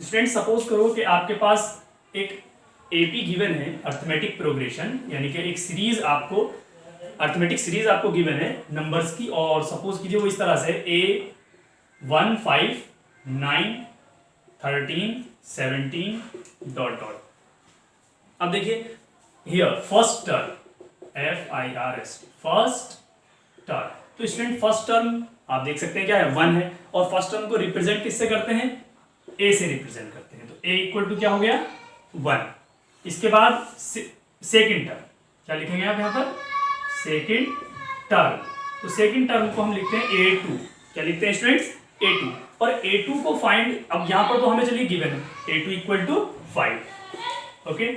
Student suppose करो कि आपके पास एक एपी गिवन है, अर्थमेटिक प्रोग्रेशन, यानी कि एक सीरीज आपको अर्थमेटिक सीरीज आपको गिवन है नंबर्स की, और सपोज कीजिए वो इस तरह से A 1 5 9 13 17 डॉट डॉट। अब देखिए here first term FIRST first term, तो स्टूडेंट फर्स्ट टर्म आप देख सकते हैं क्या है 1 है, और फर्स्ट टर्म को रिप्रेजेंट किससे करते हैं A से रिप्रेजेंट करते हैं, तो A इक्वल टू क्या हो गया 1। इसके बाद सेकेंड टर्म क्या लिखेंगे आप यहाँ पर सेकेंड टर्म, तो सेकेंड टर्म को हम लिखते हैं A2, क्या लिखते हैं स्टूडेंट्स A2, और A2 को फाइंड, अब यहाँ पर तो हमें चलिए गिवन है A2 इक्वल टू 5। ओके,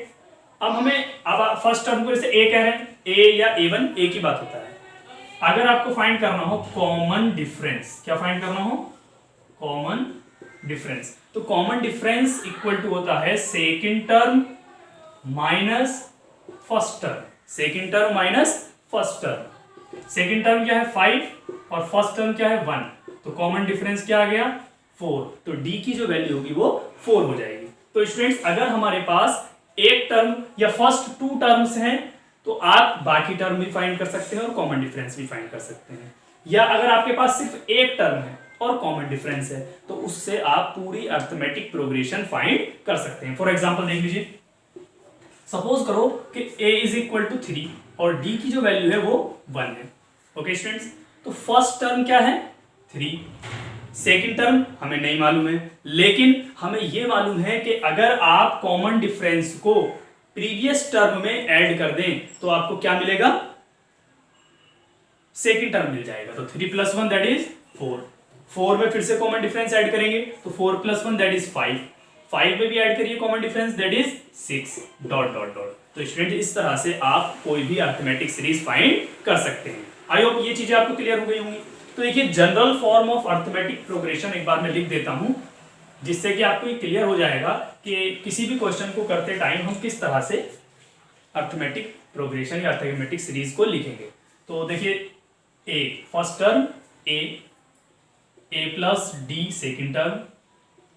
अब हमें अब फर्स्ट टर्म को जैसे A कह रहे हैं, A या A1 A की बात होता है। अगर आपको फाइंड करना हो कॉमन डिफरेंस, क्या फाइंड करना हो कॉमन डिफरेंस, तो कॉमन डिफरेंस इक्वल टू होता है second term minus first term, second term minus first term. Second term क्या है 5 और फर्स्ट टर्म क्या है 1, तो कॉमन डिफरेंस क्या आ गया 4, तो डी की जो वैल्यू होगी वो 4 हो जाएगी। तो स्टूडेंट्स अगर हमारे पास एक टर्म या फर्स्ट 2 टर्म्स हैं तो आप बाकी टर्म भी फाइंड कर सकते हैं और कॉमन डिफरेंस भी फाइंड कर सकते हैं, या अगर आपके पास सिर्फ एक टर्म है और कॉमन डिफरेंस है तो उससे आप पूरी अर्थमेटिक प्रोग्रेशन फाइंड कर सकते हैं। फॉर एग्जांपल देख लीजिए, सपोज करो कि a इज इक्वल टू 3 और d की जो वैल्यू है वो 1 है। ओके स्टूडेंट्स, तो फर्स्ट टर्म क्या है 3, सेकेंड टर्म हमें नहीं मालूम है, लेकिन हमें यह मालूम है कि अगर आप कॉमन डिफरेंस को प्रीवियस टर्म में ऐड कर दें तो आपको क्या मिलेगा सेकेंड टर्म मिल जाएगा, तो 3 + 1 दैट इज 4, 4 में फिर से कॉमन डिफरेंस ऐड करेंगे तो 4 + 1 दैट इज 5, 5 में भी ऐड करिए common difference that is 6 dot dot dot. तो स्टूडेंट इस तरह से आप कोई भी अर्थमेटिक सीरीज फाइंड कर सकते हैं। आई होप ये चीजें आपको क्लियर हो गई होंगी। तो देखिए general form of arithmetic progression एक बार मैं लिख देता हूं, जिससे कि आपको ये क्लियर हो जाएगा कि किसी भी क्वेश्चन को करते टाइम हम किस तरह से अर्थमेटिक प्रोग्रेशन या अर्थमेटिक सीरीज को लिखेंगे। तो देखिए A first term A plus D second term,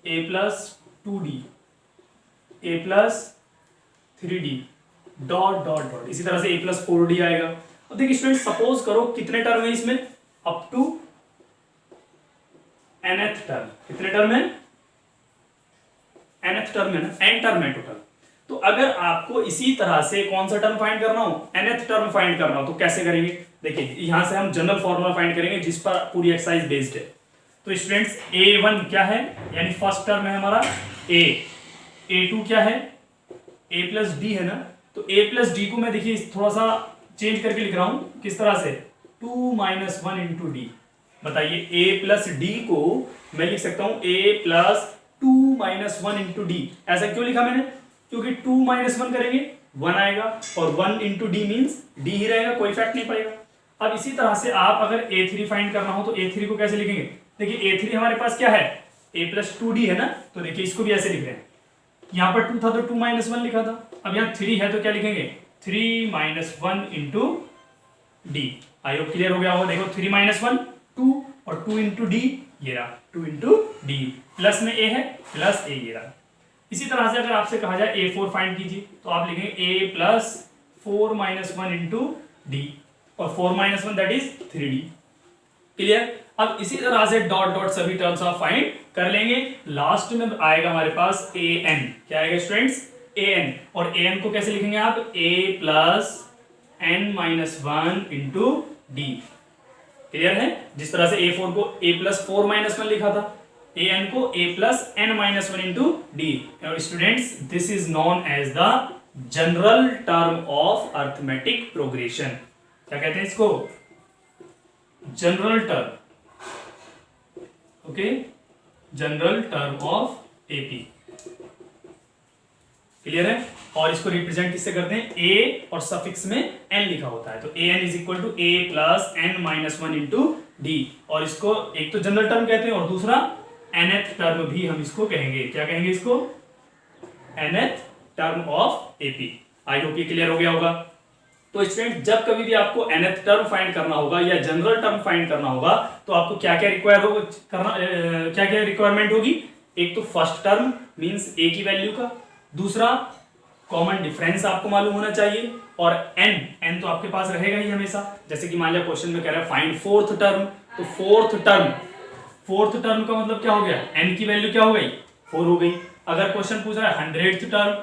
A plus 2D, A plus 3D dot dot dot, इसी तरह से A प्लस 4D आएगा। अब देखिए स्टूडेंट सपोज करो कितने टर्म है इसमें अप टू nth टर्म, कितने टर्म है nth टर्म है ना, n टर्म है टोटल। तो अगर आपको इसी तरह से कौन सा टर्म फाइंड करना हो nth टर्म फाइंड करना हो तो कैसे करेंगे, देखिए यहां से हम जनरल फॉर्मूला फाइंड करेंगे जिस पर पूरी एक्सरसाइज बेस्ड है। तो स्टूडेंट्स A1 क्या है, यानी फर्स्ट टर्म है हमारा A, A2 क्या है A प्लस डी है ना, तो A प्लस डी को मैं देखिए थोड़ा सा चेंज करके लिख रहा हूं, किस तरह से 2 - 1 इंटू डी। बताइए A प्लस डी को मैं लिख सकता हूं A प्लस 2 - 1 इंटू डी। ऐसा क्यों लिखा मैंने, क्योंकि 2 - 1 करेंगे 1 आएगा और 1 इंटू डी मीन्स डी ही रहेगा, कोई इफेक्ट नहीं पड़ेगा। अब इसी तरह से आप अगर A3 फाइंड करना हो तो A3 को कैसे लिखेंगे, देखिए A3 हमारे पास क्या है A प्लस 2D है ना, तो देखिए इसको भी ऐसे लिख रहे हैं, यहां पर 2 था तो 2 - 1 लिखा था, अब यहाँ 3 है तो क्या लिखेंगे 3 - 1 into D. I hope clear हो गया होगा। देखो 3 - 1 2 और 2 इंटू डी ये रहा, 2 इंटू डी, प्लस में A है प्लस A ये रहा। इसी तरह से अगर आपसे कहा जाए A4 फाइंड कीजिए तो आप लिखेंगे A प्लस 4 - 1 इंटू डी, और 4 - 1 दैट इज 3D। क्लियर। अब इसी तरह से डॉट डॉट सभी टर्म्स आप फाइंड कर लेंगे, लास्ट में आएगा हमारे पास an, क्या आएगा स्टूडेंट्स an, और an को कैसे लिखेंगे आप A plus n - 1 into D. Clear है, जिस तरह से A4 को A प्लस 4 - 1 लिखा था, an को A plus n - 1 into D. Students this is known as the general term of arithmetic progression. क्या कहते हैं इसको, general term. Okay, general term of AP. Clear है, और इसको रिप्रेजेंट किससे करते हैं A और सफिक्स में n लिखा होता है, तो an is equal to A plus n - 1 into D, और इसको एक तो जनरल टर्म कहते हैं और दूसरा nth टर्म भी हम इसको कहेंगे, क्या कहेंगे इसको nth term of AP. I hope ये क्लियर हो गया होगा। तो स्टूडेंट जब कभी भी आपको nth टर्म फाइंड करना होगा या जनरल टर्म फाइंड करना होगा तो आपको क्या क्या रिक्वायर होगा करना, क्या क्या रिक्वायरमेंट होगी, एक तो फर्स्ट टर्म मींस ए की वैल्यू का, दूसरा कॉमन डिफरेंस आपको मालूम होना चाहिए, और एन तो आपके पास रहेगा ही हमेशा। जैसे कि मान लिया क्वेश्चन में कह रहा है फाइंड फोर्थ टर्म, तो फोर्थ टर्म का मतलब क्या हो गया, एन की वैल्यू क्या हो गई, 4 हो गई। अगर क्वेश्चन पूछ रहा है 100th टर्म,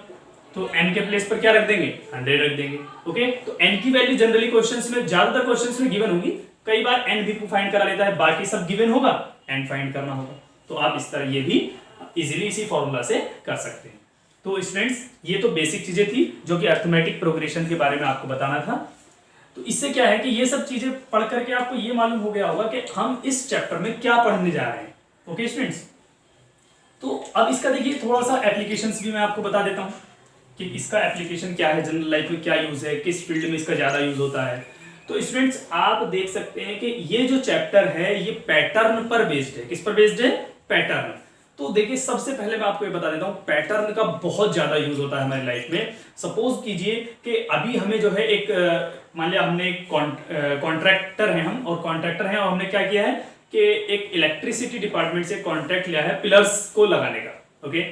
तो एन के प्लेस पर क्या रख देंगे, 100 रख देंगे। ओके, तो एन की वैल्यू जनरली क्वेश्चंस में, ज्यादातर क्वेश्चंस में गिवन होगी, कई बार एन भी फाइंड करा लेता है, बाकी सब गिवन होगा, एन फाइंड करना होगा। तो आप इस तरह ये भी इजीली इसी फॉर्मूला से कर सकते हैं। तो स्टूडेंट्स ये तो बेसिक चीजें थी जो कि अर्थमेटिक प्रोग्रेशन के बारे में आपको बताना था। तो इससे क्या है कि ये सब चीजें पढ़ करके आपको ये मालूम हो गया होगा कि हम इस चैप्टर में क्या पढ़ने जा रहे हैं। ओके स्टूडेंट्स, तो अब इसका देखिए थोड़ा सा एप्लीकेशंस भी मैं आपको बता देता हूँ कि इसका एप्लीकेशन क्या है, जनरल लाइफ में क्या यूज है, किस फील्ड में इसका ज्यादा यूज होता है। तो स्टूडेंट्स आप देख सकते हैं कि ये जो चैप्टर है ये पैटर्न पर बेस्ड है। किस पर बेस्ड है, पैटर्न। तो देखिए सबसे पहले मैं आपको ये बता देता हूँ, पैटर्न का बहुत ज्यादा यूज होता है हमारी लाइफ में। सपोज कीजिए कि अभी हमें जो है एक मान लिया हमने कॉन्ट्रैक्टर हैं हम, और कॉन्ट्रैक्टर हैं, और हमने क्या किया है कि एक इलेक्ट्रिसिटी डिपार्टमेंट से कॉन्ट्रैक्ट लिया है पिलर्स को लगाने का। ओके,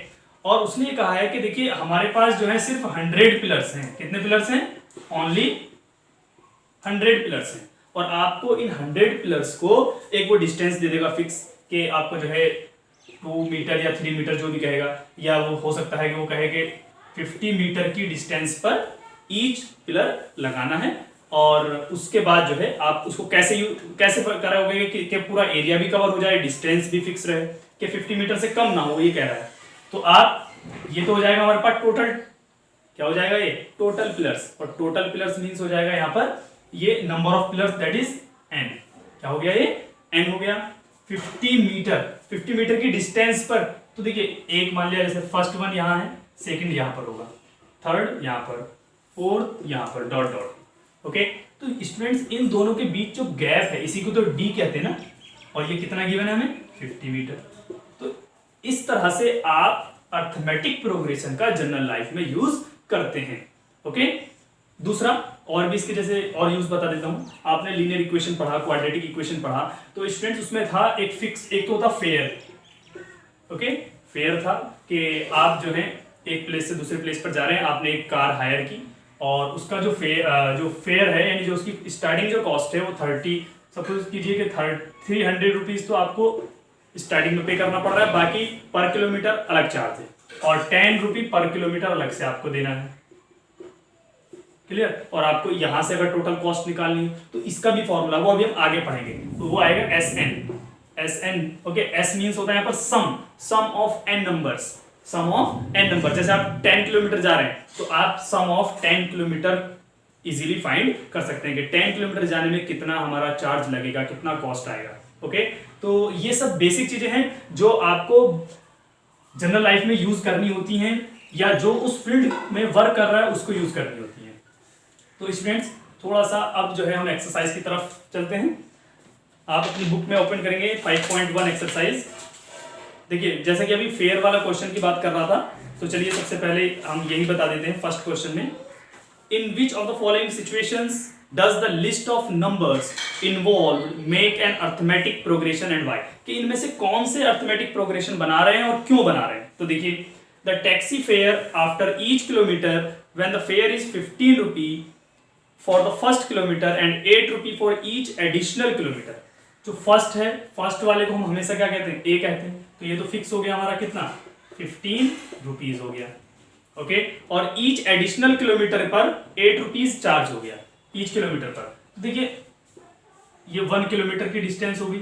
और उसने ये कहा है कि देखिए हमारे पास जो है सिर्फ 100 पिलर्स हैं। कितने पिलर्स हैं, ओनली 100 पिलर्स हैं, और आपको इन 100 पिलर्स को एक वो डिस्टेंस दे देगा फिक्स, कि आपको जो है 2 मीटर या 3 मीटर जो भी कहेगा, या वो हो सकता है कि वो कहे कि 50 मीटर की डिस्टेंस पर ईच पिलर लगाना है। और उसके बाद जो है आप उसको कैसे करोगे कि पूरा एरिया भी कवर हो जाए, डिस्टेंस भी फिक्स रहे, कि 50 मीटर से कम ना हो, ये कह रहा है। तो आप ये तो हो जाएगा हमारे पास टोटल, क्या हो जाएगा, ये टोटल पिलर्स, और टोटल पिलर्स मींस हो जाएगा यहाँ पर ये number of pillars, that is an. क्या हो गया, ये एन हो गया। 50 मीटर की डिस्टेंस पर, तो देखिए एक मान लिया जैसे फर्स्ट वन यहाँ है, सेकंड यहाँ पर होगा, थर्ड यहाँ पर, फोर्थ यहाँ पर, डॉट डॉट। ओके, तो स्टूडेंट्स इन दोनों के बीच जो गैप है इसी को तो डी कहते हैं ना, और ये कितना गिवन है हमें, 50 मीटर। तो इस तरह से आप अर्थमेटिक प्रोग्रेशन का जनरल लाइफ में यूज करते हैं। ओके, दूसरा और भी इसके जैसे और यूज बता देता हूं। आपने लीनियर इक्वेशन पढ़ा, क्वाड्रेटिक इक्वेशन पढ़ा, तो स्टूडेंट्स उसमें था एक फिक्स, एक तो था फेयर। ओके, फेयर था कि आप जो है एक प्लेस से दूसरे प्लेस पर जा रहे हैं, आपने एक कार हायर की, और उसका जो फेयर है, यानी जो उसकी स्टार्टिंग जो कॉस्ट है वो 30, सपोज कीजिए कि 300 रुपीज तो आपको स्टार्टिंग में पे करना पड़ रहा है, बाकी पर किलोमीटर अलग चार्ज है, और 10 रुपी पर किलोमीटर अलग से आपको देना है। क्लियर, और आपको यहां से अगर टोटल कॉस्ट निकालनी है तो इसका भी फॉर्मूला, वो अभी हम आगे पढ़ेंगे, तो वो आएगा S n. Okay, S means होता है यहाँ पर sum of n numbers, sum of n number. जैसे आप 10 किलोमीटर जा रहे हैं तो आप sum of 10 kilometre easily find कर सकते हैं कि 10 किलोमीटर जाने में कितना हमारा चार्ज लगेगा, कितना कॉस्ट आएगा। ओके, तो ये सब बेसिक चीजें हैं जो आपको जनरल लाइफ में यूज करनी होती हैं, या जो उस फील्ड में वर्क कर रहा है उसको यूज करनी होती है। तो स्टूडेंट्स थोड़ा सा अब जो है हम एक्सरसाइज की तरफ चलते हैं। आप अपनी बुक में ओपन करेंगे 5.1 एक्सरसाइज। देखिए जैसे कि अभी फेयर वाला क्वेश्चन की बात कर रहा था, तो चलिए सबसे पहले हम यही बता देते हैं फर्स्ट क्वेश्चन में, in which of the following situations does the list of numbers involve make an arithmetic progression and why, कि इनमें से कौन से अर्थमेटिक प्रोग्रेशन बना रहे हैं और क्यों बना रहे हैं। तो देखिए, the taxi fare after each kilometre when the fair is 15 rupee for the first kilometre and 8 rupee for each additional kilometre. जो फर्स्ट है, फर्स्ट वाले को हम हमेशा क्या कहते हैं, ए कहते हैं, तो ये तो फिक्स हो गया हमारा, कितना 15 रुपीज हो गया। ओके, और ईच एडिशनल किलोमीटर पर 8 रुपीज चार्ज हो गया ईच किलोमीटर पर। तो देखिए ये 1 किलोमीटर की डिस्टेंस होगी,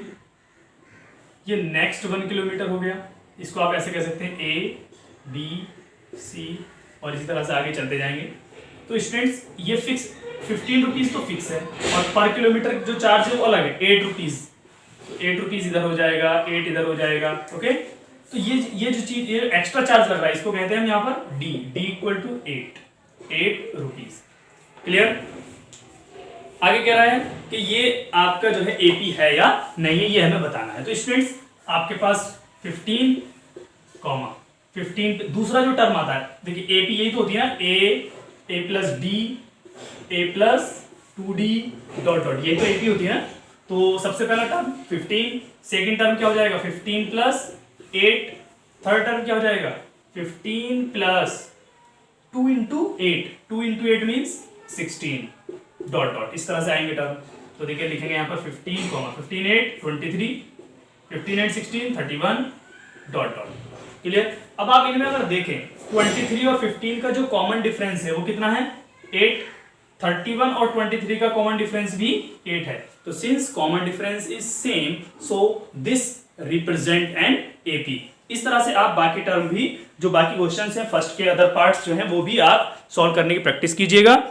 ये नेक्स्ट 1 किलोमीटर हो गया, इसको आप ऐसे कह सकते हैं ए बी सी, और इसी तरह से आगे चलते जाएंगे। तो स्टूडेंट्स ये फिक्स 15 रुपीज तो फिक्स है, और पर किलोमीटर जो चार्ज है वो अलग है 8 रुपीज, तो 8 रुपीज इधर हो जाएगा, 8 इधर हो जाएगा। ओके, तो ये जो चीज, ये एक्स्ट्रा चार्ज लग रहा है, इसको कहते हैं हम यहाँ पर D equal to 8 rupees. Clear, आगे कह रहा है कि ये आपका जो है एपी है या नहीं है, ये हमें बताना है। तो स्टूडेंट्स आपके पास 15, 15 दूसरा जो टर्म आता है, देखिए एपी यही तो होती है ना, ए प्लस डी, ए प्लस 2d डॉट डॉट, ये तो एपी होती है ना। तो सबसे पहला टर्म 15, सेकेंड टर्म क्या हो जाएगा 15 प्लस 8 थर्ड टर्म क्या हो जाएगा 15 plus 2 into 8, 2 into 8 means 16 dot dot, इस तरह से आएंगे टर्म। तो देखिए लिखेंगे यहाँ पर 15, 15 8 23, 15 8 16 31 डॉट डॉट। क्लियर। अब आप इनमें अगर देखें 23 और 15 का जो कॉमन डिफरेंस है वो कितना है 8, 31 और 23 का कॉमन डिफरेंस भी 8 है। तो since common difference is same so this represent an AP. इस तरह से आप बाकी टर्म भी जो बाकी क्वेश्चंस हैं फर्स्ट के अदर पार्ट्स जो हैं वो भी आप सॉल्व करने की प्रैक्टिस कीजिएगा।